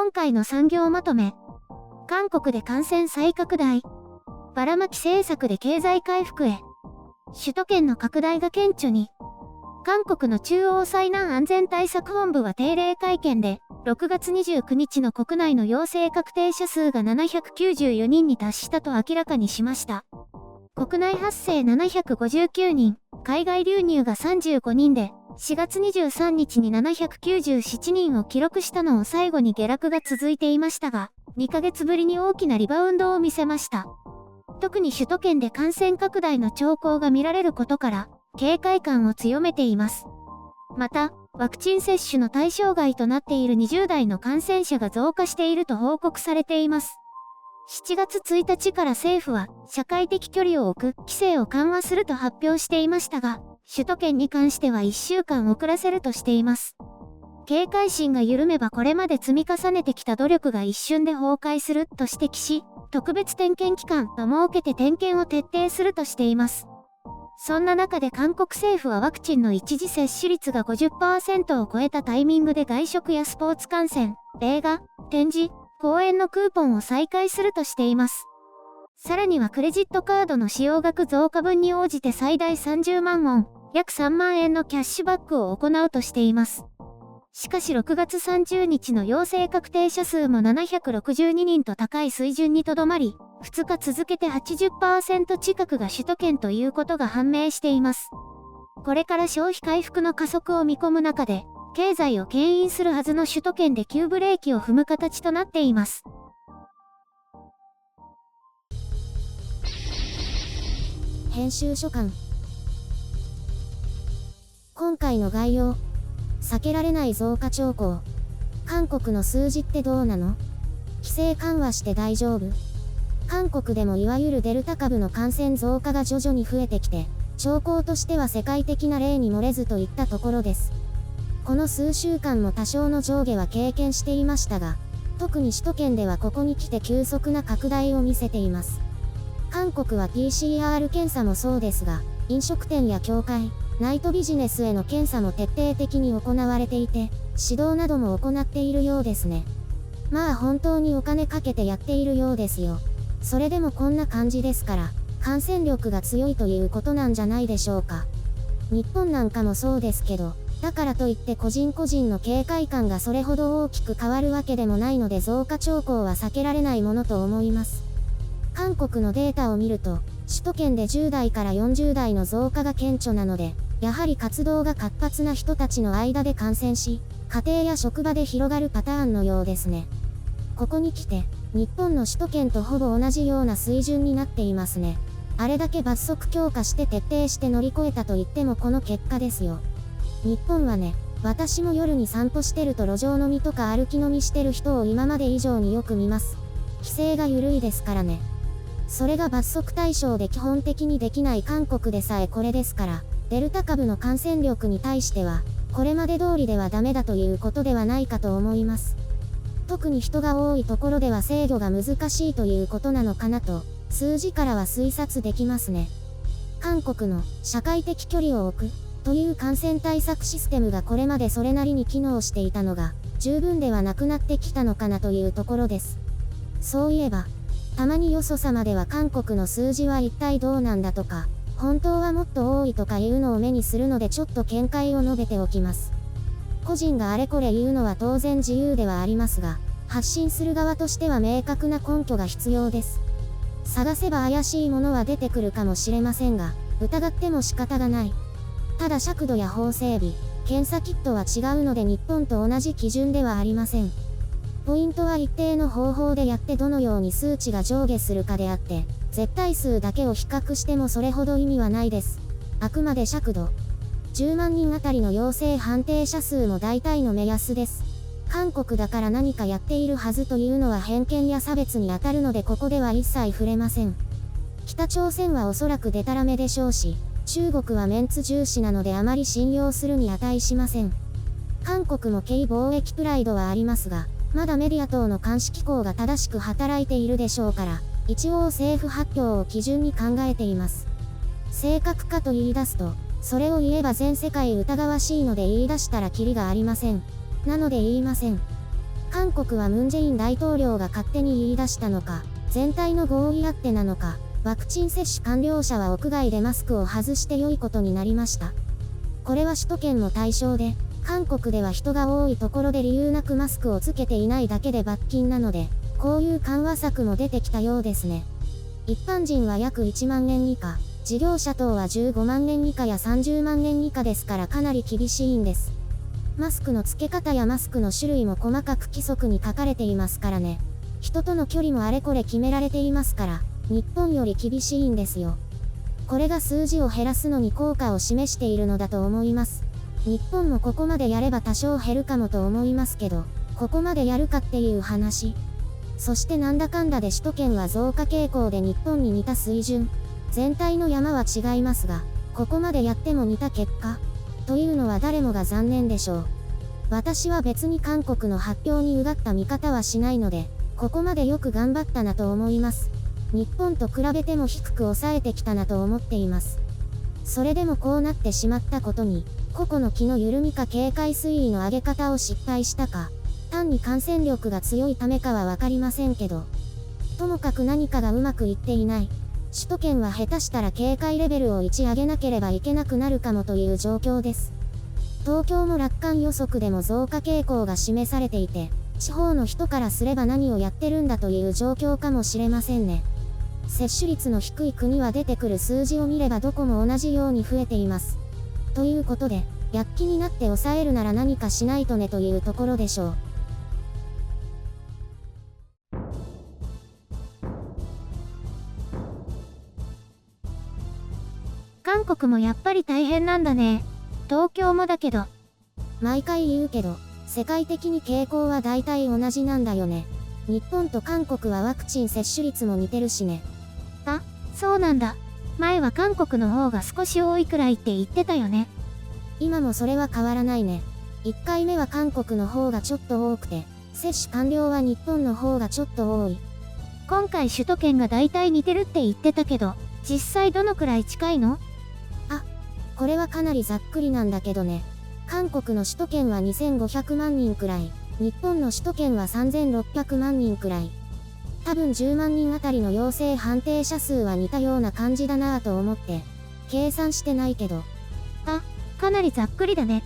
今回の産業まとめ。韓国で感染再拡大。ばらまき政策で経済回復へ。首都圏の拡大が顕著に。韓国の中央災難安全対策本部は定例会見で、6月29日の国内の陽性確定者数が794人に達したと明らかにしました。国内発生759人、海外流入が35人で、4月23日に797人を記録したのを最後に下落が続いていましたが、2ヶ月ぶりに大きなリバウンドを見せました。特に首都圏で感染拡大の兆候が見られることから、警戒感を強めています。また、ワクチン接種の対象外となっている20代の感染者が増加していると報告されています。7月1日から政府は、社会的距離を置く規制を緩和すると発表していましたが、首都圏に関しては1週間遅らせるとしています。警戒心が緩めばこれまで積み重ねてきた努力が一瞬で崩壊すると指摘し、特別点検期間と設けて点検を徹底するとしています。そんな中で韓国政府はワクチンの一時接種率が 50% を超えたタイミングで外食やスポーツ観戦、映画、展示、公演のクーポンを再開するとしています。さらにはクレジットカードの使用額増加分に応じて最大30万ウォン、約3万円のキャッシュバックを行うとしています。しかし6月30日の陽性確定者数も762人と高い水準にとどまり、2日続けて 80% 近くが首都圏ということが判明しています。これから消費回復の加速を見込む中で、経済を牽引するはずの首都圏で急ブレーキを踏む形となっています。編集所感。今回の概要。避けられない増加兆候。韓国の数字ってどうなの？規制緩和して大丈夫？韓国でもいわゆるデルタ株の感染増加が徐々に増えてきて、兆候としては世界的な例に漏れずといったところです。この数週間も多少の上下は経験していましたが、特に首都圏ではここに来て急速な拡大を見せています。韓国は PCR 検査もそうですが、飲食店や教会、ナイトビジネスへの検査も徹底的に行われていて、指導なども行っているようですね。まあ本当にお金かけてやっているようですよ。それでもこんな感じですから、感染力が強いということなんじゃないでしょうか。日本なんかもそうですけど、だからといって個人個人の警戒感がそれほど大きく変わるわけでもないので増加兆候は避けられないものと思います。韓国のデータを見ると、首都圏で10代から40代の増加が顕著なので、やはり活動が活発な人たちの間で感染し、家庭や職場で広がるパターンのようですね。ここに来て、日本の首都圏とほぼ同じような水準になっていますね。あれだけ罰則強化して徹底して乗り越えたと言ってもこの結果ですよ。日本はね、私も夜に散歩してると路上飲みとか歩き飲みしてる人を今まで以上によく見ます。規制が緩いですからね。それが罰則対象で基本的にできない韓国でさえこれですから、デルタ株の感染力に対しては、これまで通りではダメだということではないかと思います。特に人が多いところでは制御が難しいということなのかなと、数字からは推察できますね。韓国の社会的距離を置くという感染対策システムがこれまでそれなりに機能していたのが、十分ではなくなってきたのかなというところです。そういえば、たまによそ様では韓国の数字は一体どうなんだとか、本当はもっと多いとかいうのを目にするのでちょっと見解を述べておきます。個人があれこれ言うのは当然自由ではありますが、発信する側としては明確な根拠が必要です。探せば怪しいものは出てくるかもしれませんが、疑っても仕方がない。ただ尺度や法整備、検査キットは違うので日本と同じ基準ではありません。ポイントは一定の方法でやってどのように数値が上下するかであって、絶対数だけを比較してもそれほど意味はないです。あくまで尺度。10万人あたりの陽性判定者数も大体の目安です。韓国だから何かやっているはずというのは偏見や差別に当たるのでここでは一切触れません。北朝鮮はおそらくデタラメでしょうし、中国はメンツ重視なのであまり信用するに値しません。韓国も軽貿易プライドはありますが、まだメディア等の監視機構が正しく働いているでしょうから、一応政府発表を基準に考えています。正確かと言い出すと、それを言えば全世界疑わしいので言い出したらキリがありません。なので言いません。韓国はムン・ジェイン大統領が勝手に言い出したのか、全体の合意あってなのか、ワクチン接種完了者は屋外でマスクを外して良いことになりました。これは首都圏も対象で、韓国では人が多いところで理由なくマスクをつけていないだけで罰金なので、こういう緩和策も出てきたようですね。一般人は約1万円以下、事業者等は15万円以下や30万円以下ですからかなり厳しいんです。マスクの付け方やマスクの種類も細かく規則に書かれていますからね。人との距離もあれこれ決められていますから、日本より厳しいんですよ。これが数字を減らすのに効果を示しているのだと思います。日本もここまでやれば多少減るかもと思いますけど、ここまでやるかっていう話。そしてなんだかんだで首都圏は増加傾向で日本に似た水準。全体の山は違いますが、ここまでやっても似た結果。というのは誰もが残念でしょう。私は別に韓国の発表にうがった見方はしないので、ここまでよく頑張ったなと思います。日本と比べても低く抑えてきたなと思っています。それでもこうなってしまったことに、個々の気の緩みか警戒水位の上げ方を失敗したか、単に感染力が強いためかはわかりませんけど、ともかく何かがうまくいっていない。首都圏は下手したら警戒レベルを1上げなければいけなくなるかもという状況です。東京も楽観予測でも増加傾向が示されていて、地方の人からすれば何をやってるんだという状況かもしれませんね。接種率の低い国は出てくる数字を見ればどこも同じように増えています。ということで、躍起になって抑えるなら何かしないとねというところでしょう。韓国もやっぱり大変なんだね。東京もだけど。毎回言うけど、世界的に傾向は大体同じなんだよね。日本と韓国はワクチン接種率も似てるしね。あ、そうなんだ。前は韓国の方が少し多いくらいって言ってたよね。今もそれは変わらないね。1回目は韓国の方がちょっと多くて、接種完了は日本の方がちょっと多い。今回首都圏が大体似てるって言ってたけど、実際どのくらい近いの？これはかなりざっくりなんだけどね。韓国の首都圏は2500万人くらい、日本の首都圏は3600万人くらい。多分10万人あたりの陽性判定者数は似たような感じだなぁと思って、計算してないけど。かなりざっくりだね。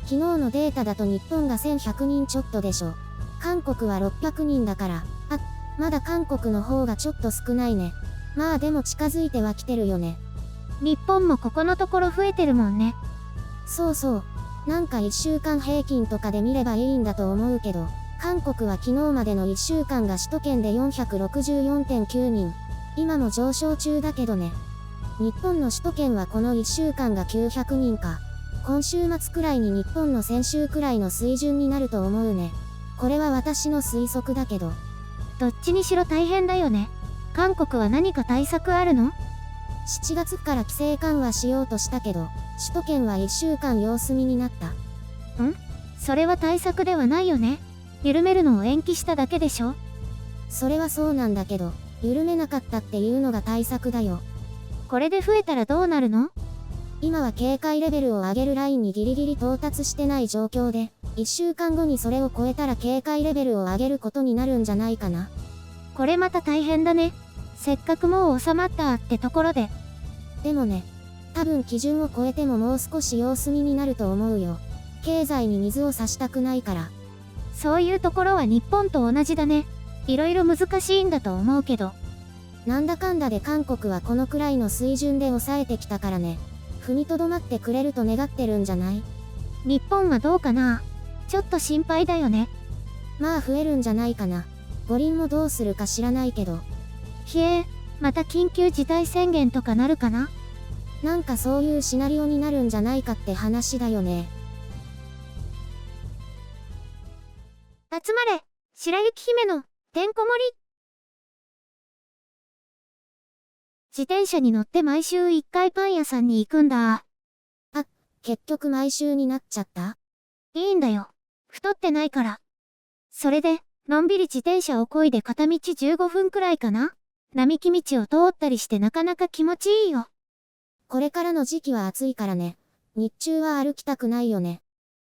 昨日のデータだと日本が1100人ちょっとでしょ。韓国は600人だから、まだ韓国の方がちょっと少ないね。まあでも近づいてはきてるよね。日本もここのところ増えてるもんね。そうそう。なんか1週間平均とかで見ればいいんだと思うけど、韓国は昨日までの1週間が首都圏で464.9人。今も上昇中だけどね。日本の首都圏はこの1週間が900人か。今週末くらいに日本の先週くらいの水準になると思うね。これは私の推測だけど。どっちにしろ大変だよね。韓国は何か対策あるの？7月から規制緩和しようとしたけど、首都圏は1週間様子見になった。それは対策ではないよね。緩めるのを延期しただけでしょ？それはそうなんだけど、緩めなかったっていうのが対策だよ。これで増えたらどうなるの？今は警戒レベルを上げるラインにギリギリ到達してない状況で、1週間後にそれを超えたら警戒レベルを上げることになるんじゃないかな。これまた大変だね。せっかくもう収まったってところで。でもね、多分基準を超えてももう少し様子見になると思うよ。経済に水を差したくないから。そういうところは日本と同じだね。いろいろ難しいんだと思うけど。なんだかんだで韓国はこのくらいの水準で抑えてきたからね。踏みとどまってくれると願ってるんじゃない？日本はどうかな？ちょっと心配だよね。まあ増えるんじゃないかな。五輪もどうするか知らないけど。ひえ、また緊急事態宣言とかなるかな？なんかそういうシナリオになるんじゃないかって話だよね。集まれ、白雪姫のてんこ盛り。自転車に乗って毎週1回パン屋さんに行くんだ。結局毎週になっちゃった？いいんだよ。太ってないから。それで、のんびり自転車を漕いで片道15分くらいかな。並木道を通ったりしてなかなか気持ちいいよ。これからの時期は暑いからね。日中は歩きたくないよね。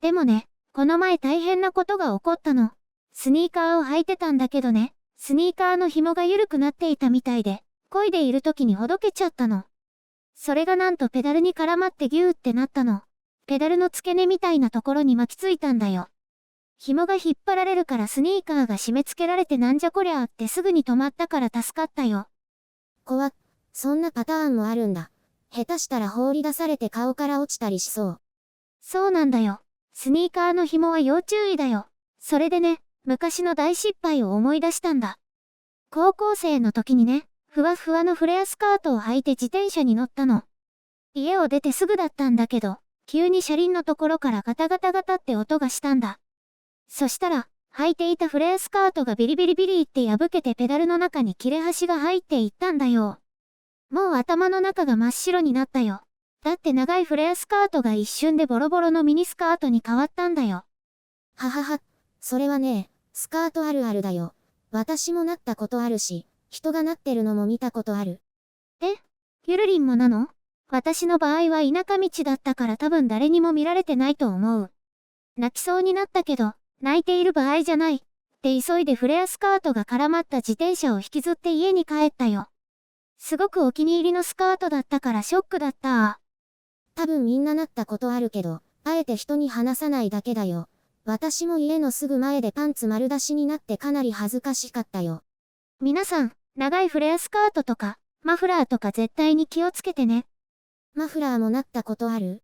でもね、この前大変なことが起こったの。スニーカーを履いてたんだけどね、スニーカーの紐が緩くなっていたみたいで、漕いでいる時にほどけちゃったの。それがなんとペダルに絡まってギューってなったの。ペダルの付け根みたいなところに巻きついたんだよ。紐が引っ張られるからスニーカーが締め付けられてなんじゃこりゃーってすぐに止まったから助かったよ。怖っ。そんなパターンもあるんだ。下手したら放り出されて顔から落ちたりしそう。そうなんだよ。スニーカーの紐は要注意だよ。それでね、昔の大失敗を思い出したんだ。高校生の時にね、ふわふわのフレアスカートを履いて自転車に乗ったの。家を出てすぐだったんだけど、急に車輪のところからガタガタガタって音がしたんだ。そしたら、履いていたフレアスカートがビリビリビリって破けてペダルの中に切れ端が入っていったんだよ。もう頭の中が真っ白になったよ。だって長いフレアスカートが一瞬でボロボロのミニスカートに変わったんだよ。ははは。それはね、スカートあるあるだよ。私もなったことあるし、人がなってるのも見たことある。ゆるりんもなの？私の場合は田舎道だったから多分誰にも見られてないと思う。泣きそうになったけど、泣いている場合じゃない。って急いでフレアスカートが絡まった自転車を引きずって家に帰ったよ。すごくお気に入りのスカートだったからショックだった多分みんななったことあるけど、あえて人に話さないだけだよ。私も家のすぐ前でパンツ丸出しになってかなり恥ずかしかったよ。皆さん、長いフレアスカートとか、マフラーとか絶対に気をつけてね。マフラーもなったことある？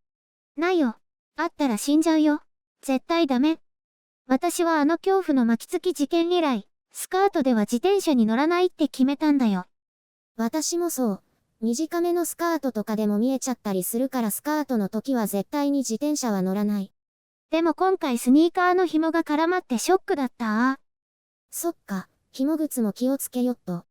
ないよ。あったら死んじゃうよ。絶対ダメ。私はあの恐怖の巻きつき事件以来、スカートでは自転車に乗らないって決めたんだよ。私もそう。短めのスカートとかでも見えちゃったりするからスカートの時は絶対に自転車は乗らない。でも今回スニーカーの紐が絡まってショックだったそっか、紐靴も気をつけよっと。